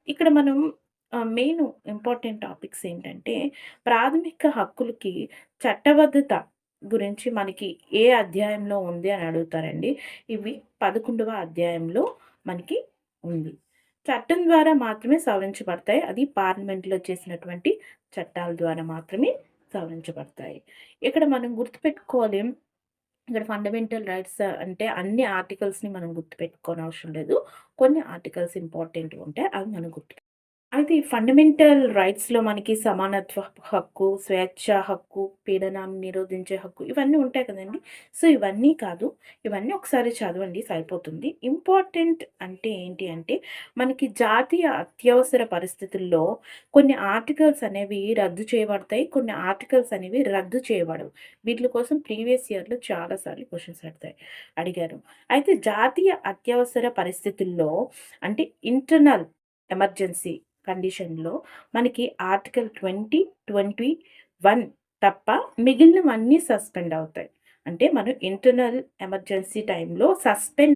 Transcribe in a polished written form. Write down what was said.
ఇక్కడ మనం main important topics ఏంటంటే, ప్రాథమిక హక్కులకి చట్టబద్ధత గురించి మనకి ఏ అధ్యాయంలో ఉంది అని అడుగుతారండి. ఇవి 11వ అధ్యాయంలో మనకి ఉంది. చట్టం ద్వారా మాత్రమే సవరించబడతాయి. అది పార్లమెంట్‌లో చేసినటువంటి చట్టాల ద్వారా మాత్రమే సవరించబడతాయి. ఇక్కడ మనం గుర్తుపెట్టుకోవాలి, ఇక్కడ ఫండమెంటల్ రైట్స్ అంటే అన్ని ఆర్టికల్స్‌ని మనం గుర్తుపెట్టుకోనవసరం లేదు. కొన్ని ఆర్టికల్స్ ఇంపార్టెంట్‌గా ఉంటాయి. అవి మనం అయితే ఈ ఫండమెంటల్ రైట్స్‌లో మనకి సమానత్వ హక్కు, స్వేచ్ఛ హక్కు, పీడనాన్ని నిరోధించే హక్కు ఇవన్నీ ఉంటాయి కదండీ! సో, ఇవన్నీ కాదు. ఇవన్నీ ఒకసారి చదవండి సరిపోతుంది. ఇంపార్టెంట్ అంటే ఏంటి అంటే, మనకి జాతీయ అత్యవసర పరిస్థితుల్లో కొన్ని ఆర్టికల్స్ అనేవి రద్దు చేయబడతాయి. కొన్ని ఆర్టికల్స్ అనేవి రద్దు చేయబడవు. వీట్లి కోసం ప్రీవియస్ ఇయర్‌లో చాలా సార్లు క్వెషన్స్ అడిగారు. అయితే జాతీయ అత్యవసర పరిస్థితుల్లో అంటే ఇంటర్నల్ ఎమర్జెన్సీ కండిషన్‌లో మనకి ఆర్టికల్ 20, 21 తప్ప మిగిలినవన్నీ సస్పెండ్ అవుతాయి. అంటే మనం ఇంటర్నల్ ఎమర్జెన్సీ టైమ్‌లో సస్పెండ్